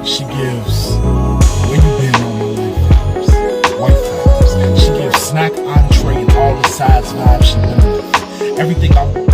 She gives where you been on my life vibes, white vibes. She gives snack, entree, and all the sides vibes. She literally everything I want.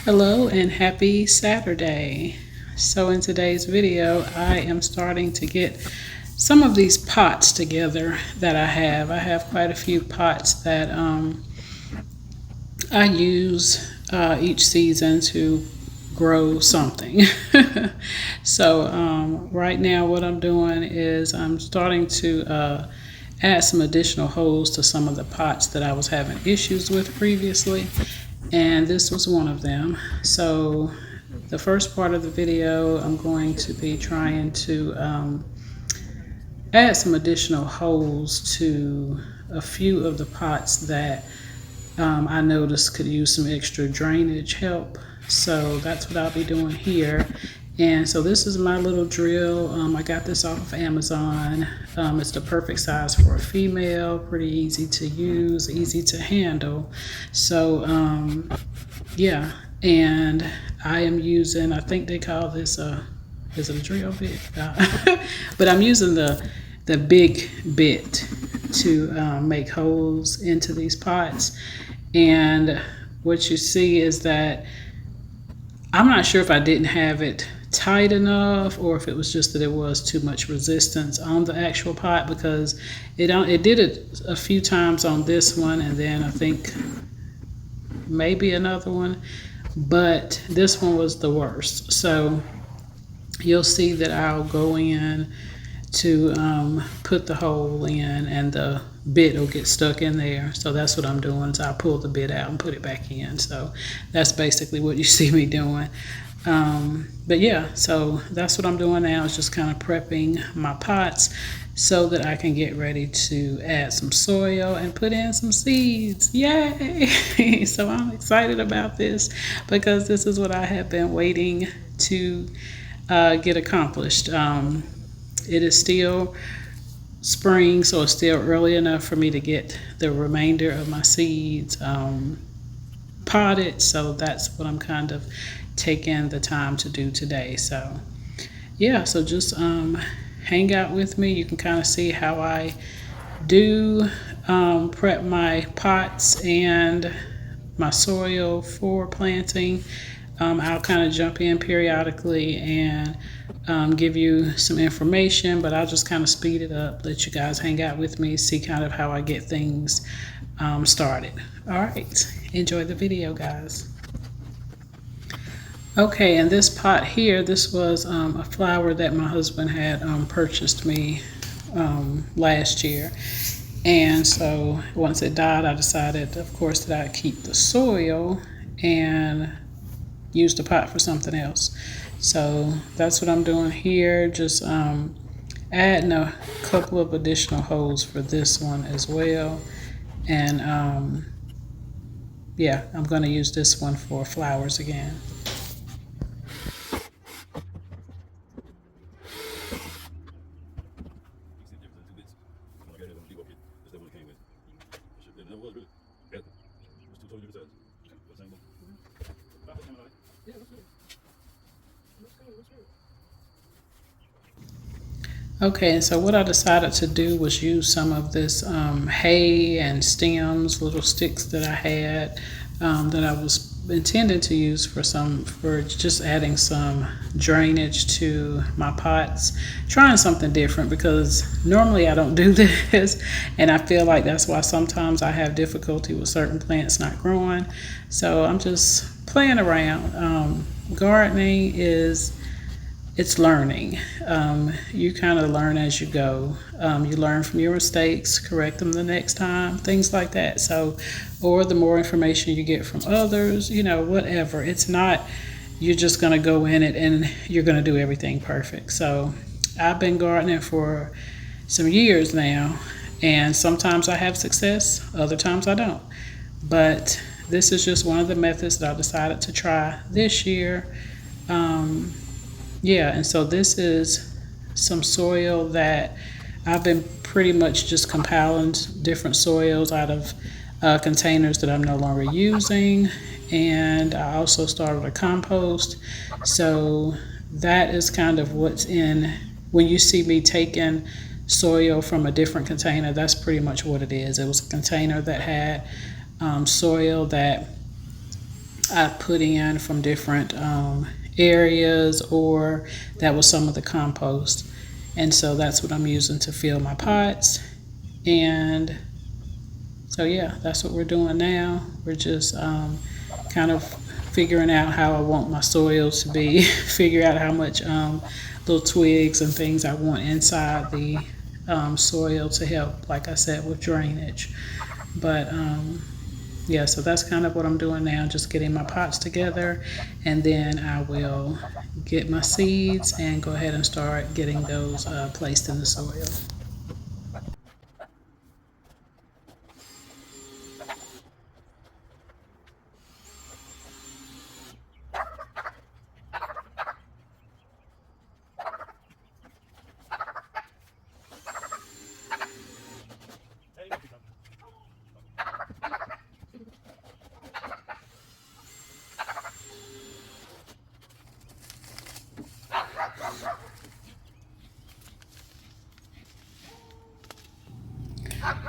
Hello and happy Saturday. So in today's video, I am starting to get some of these pots together that I have. I have quite a few pots that I use each season to grow something. So right now what I'm doing is I'm starting to add some additional holes to some of the pots that I was having issues with previously. And this was one of them. So the first part of the video, I'm going to be trying to add some additional holes to a few of the pots that I noticed could use some extra drainage help. So that's what I'll be doing here. And so this is my little drill. I got this off of Amazon. It's the perfect size for a female, pretty easy to use, easy to handle. So yeah, and I am using, I think they call this is it a drill bit? But I'm using the big bit to make holes into these pots. And what you see is that I'm not sure if I didn't have it tight enough or if it was just that it was too much resistance on the actual pot, because it did it a few times on this one, and then I think maybe another one, but this one was the worst. So you'll see that I'll go in to put the hole in and the bit will get stuck in there. So that's what I'm doing, is I'll pull the bit out and put it back in. So that's basically what you see me doing. But yeah, so that's what I'm doing now, is just kind of prepping my pots so that I can get ready to add some soil and put in some seeds. Yay! So I'm excited about this because this is what I have been waiting to get accomplished. It is still spring, so it's still early enough for me to get the remainder of my seeds potted. So that's what I'm kind of taking the time to do today. So yeah, so just hang out with me. You can kind of see how I do prep my pots and my soil for planting. I'll kind of jump in periodically and give you some information, but I'll just kind of speed it up, let you guys hang out with me, see kind of how I get things started. All right, enjoy the video, guys. Okay, and this pot here, this was a flower that my husband had purchased me last year. And so once it died, I decided, of course, that I'd keep the soil and use the pot for something else. So that's what I'm doing here, just adding a couple of additional holes for this one as well. And yeah, I'm going to use this one for flowers again. Okay, and so what I decided to do was use some of this hay and stems, little sticks that I had that I was intended to use for just adding some drainage to my pots, trying something different because normally I don't do this, and I feel like that's why sometimes I have difficulty with certain plants not growing. So I'm just playing around. Gardening it's learning. You kind of learn as you go. You learn from your mistakes, correct them the next time, things like that. So, or the more information you get from others, whatever. It's not, you're just gonna go in it and you're gonna do everything perfect. So I've been gardening for some years now, and sometimes I have success, other times I don't. But this is just one of the methods that I decided to try this year. Yeah, and so this is some soil that I've been pretty much just compiling different soils out of containers that I'm no longer using. And I also started a compost. So that is kind of what's in, when you see me taking soil from a different container, that's pretty much what it is. It was a container that had soil that I put in from different areas, or that was some of the compost. And so that's what I'm using to fill my pots. And so yeah, that's what we're doing now. We're just kind of figuring out how I want my soil to be, figure out how much little twigs and things I want inside the soil to help, like I said, with drainage. But yeah, so that's kind of what I'm doing now, just getting my pots together, and then I will get my seeds and go ahead and start getting those placed in the soil.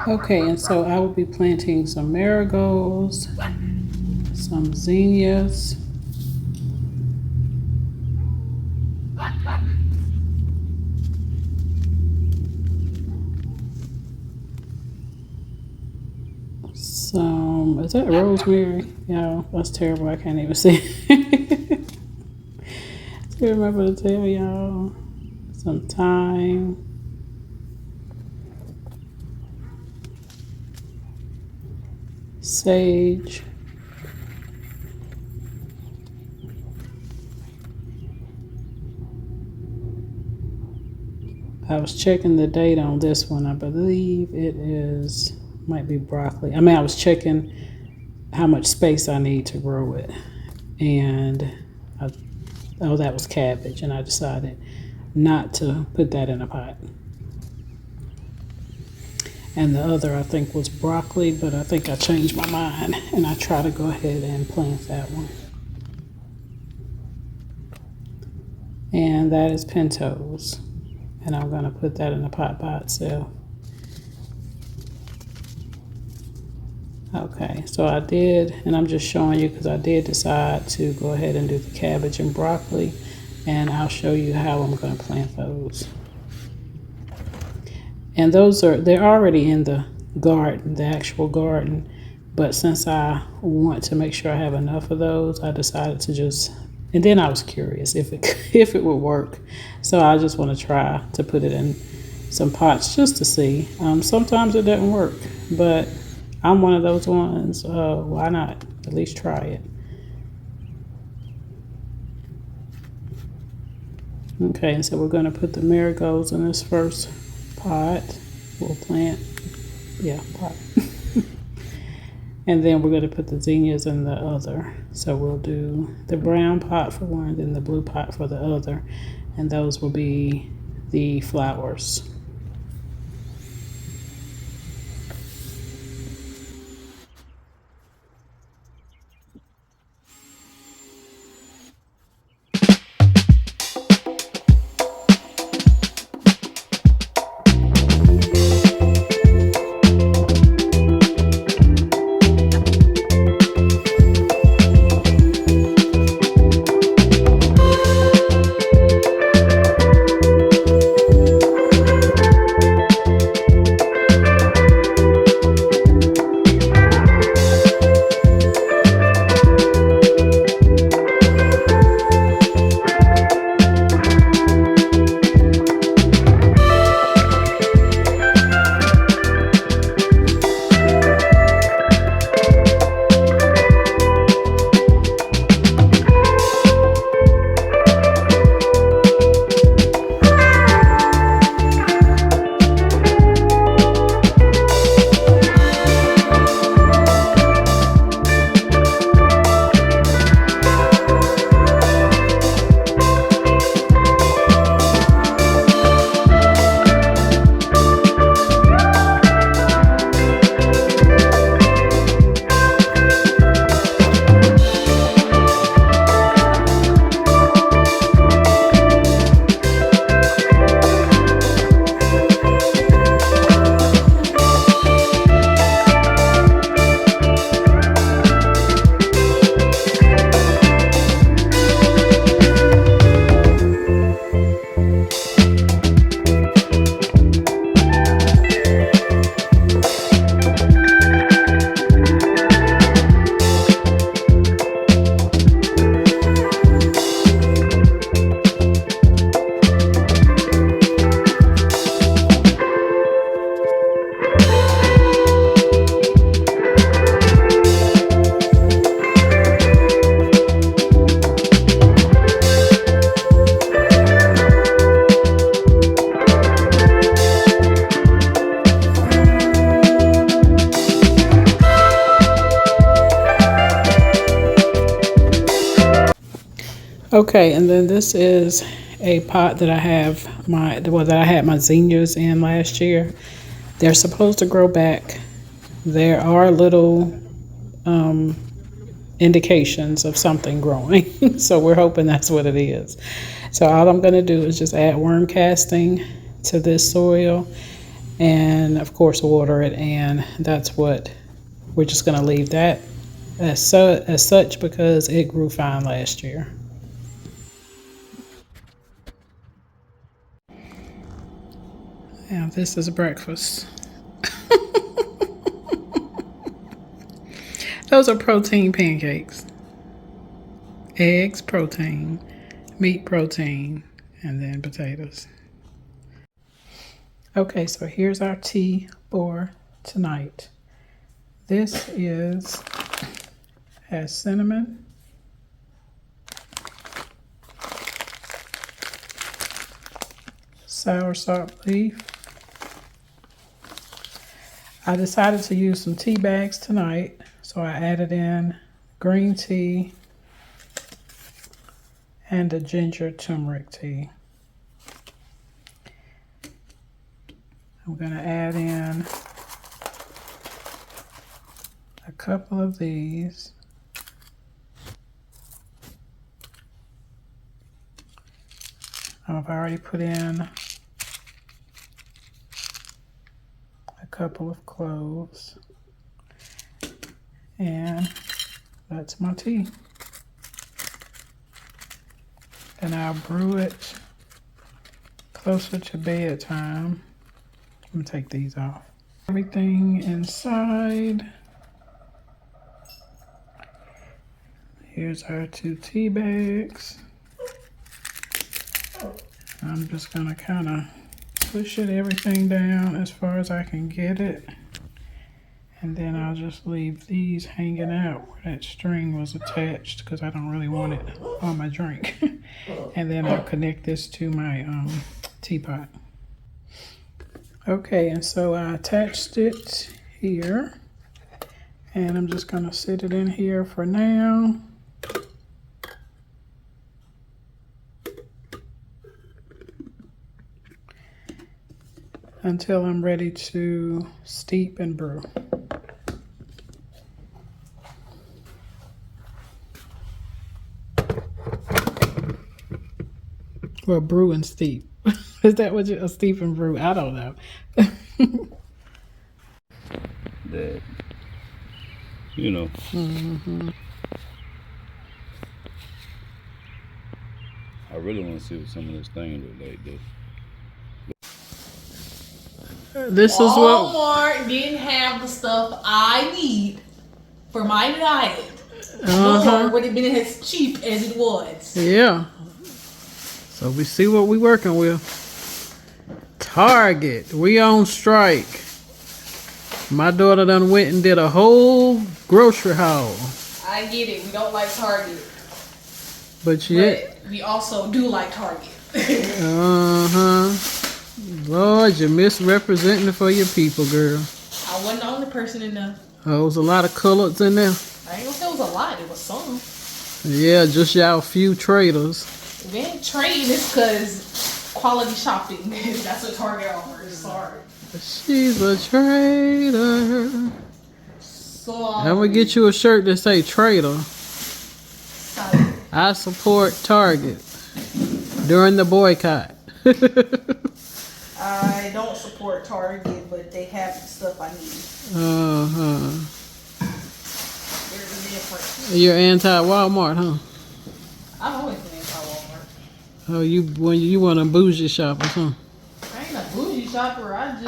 Okay, and so I will be planting some marigolds, some zinnias, some, is that rosemary? Yeah, that's terrible, I can't even see. I remember to tell y'all. Some thyme. Sage. I was checking the date on this one. I believe it is, might be broccoli. I mean, I was checking how much space I need to grow it. And oh, that was cabbage, and I decided not to put that in a pot. And the other, I think, was broccoli, but I think I changed my mind, and I try to go ahead and plant that one. And that is pintos, and I'm going to put that in a pot by itself. Okay, so I did, and I'm just showing you because I did decide to go ahead and do the cabbage and broccoli, and I'll show you how I'm going to plant those. And those they're already in the garden, the actual garden, but since I want to make sure I have enough of those, I decided to just, and then I was curious if it would work, so I just want to try to put it in some pots just to see. Sometimes it doesn't work, but I'm one of those ones. Why not? At least try it. Okay, and so we're going to put the marigolds in this first pot. We'll plant, yeah, pot. And then we're going to put the zinnias in the other. So we'll do the brown pot for one, and then the blue pot for the other. And those will be the flowers. Okay, and then this is a pot that I have that I had my zinnias in last year. They're supposed to grow back. There are little indications of something growing, so we're hoping that's what it is. So all I'm going to do is just add worm casting to this soil, and of course water it, and that's what we're just going to leave that as such because it grew fine last year. Now this is breakfast. Those are protein pancakes. Eggs, protein, meat, protein, and then potatoes. Okay, so here's our tea for tonight. This has cinnamon, soursop leaf. I decided to use some tea bags tonight, so I added in green tea and a ginger turmeric tea. I'm going to add in a couple of these. I've already put in a couple of cloves, and that's my tea. And I'll brew it closer to bedtime. I'm gonna take these off. Everything inside. Here's our 2 tea bags. I'm just gonna kind of push everything down as far as I can get it. And then I'll just leave these hanging out where that string was attached because I don't really want it on my drink. And then I'll connect this to my teapot. Okay, and so I attached it here. And I'm just gonna sit it in here for now. Until I'm ready to steep and brew. Or brew and steep. Is that what a steep and brew? I don't know. That, you know. Mm-hmm. I really want to see what some of this thing look like, though. This is what Walmart didn't have the stuff I need for my diet. Nor would it have been as cheap as it was. Yeah. So we see what we working with. Target. We on strike. My daughter done went and did a whole grocery haul. I get it. We don't like Target. But yet. But we also do like Target. Lord, you're misrepresenting it for your people, girl. I wasn't the only person in there. Oh, there was a lot of colors in there. I ain't gonna say it was a lot. It was some. Yeah, just y'all few traders. If it ain't trading, it's because quality shopping. That's what Target offers. Sorry. She's a trader. Sorry. I'm gonna get you a shirt that say trader. Sorry. I support Target during the boycott. I don't support Target, but they have the stuff I need. There's a difference. You're anti-Walmart, huh? I've always been anti-Walmart. Oh, you want a bougie shopper, huh? I ain't a bougie shopper. I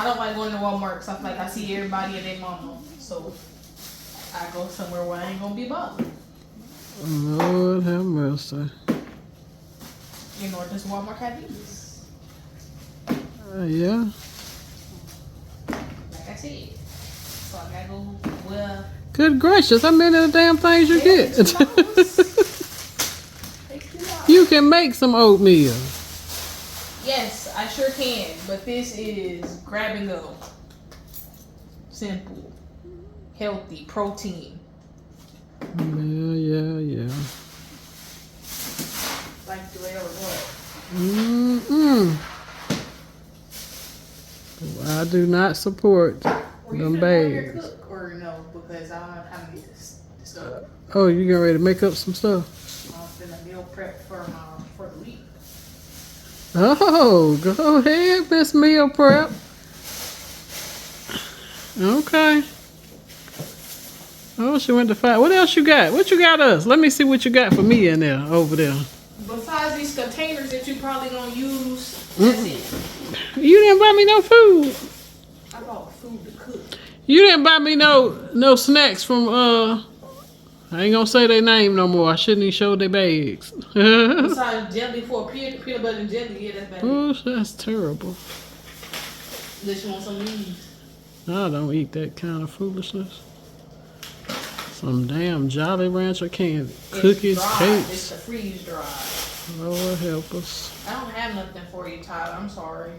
don't like going to Walmart because I feel like I see everybody and their mama. So I go somewhere where I ain't gonna be bothered. Lord have mercy. You know, does Walmart have these? Yeah. Like I said. So I gotta go where. Good gracious, how many of the damn things you get? $2. You can make some oatmeal. Yes, I sure can. But this is grab and go. Simple. Healthy. Protein. Yeah. I do not support Were you them finna go in here bags. cook or no? Because I need this stuff. Oh, you getting ready to make up some stuff? I'm finna meal prep for the week. Oh, go ahead, Miss Meal Prep. Okay. Oh, she went to find. What else you got? What you got us? Let me see what you got for me in there, over there. Besides these containers that you probably gonna use, that's it. You didn't buy me no food. I bought food to cook. You didn't buy me no snacks from I ain't gonna say their name no more. I shouldn't even show their bags. Besides jelly for peanut butter and jelly, yeah, that's better. Oh, that's terrible. Unless you want some of these. I don't eat that kind of foolishness. Some damn Jolly Rancher candy. Cookies, It's cakes. the freeze dry. Lord help us. I don't have nothing for you, Tyler. I'm sorry.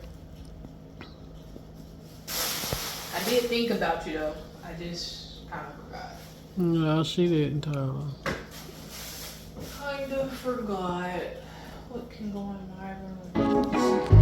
I did think about you though. I just kind of forgot. No, she didn't, Tyler. Kind of forgot. What can go in my room?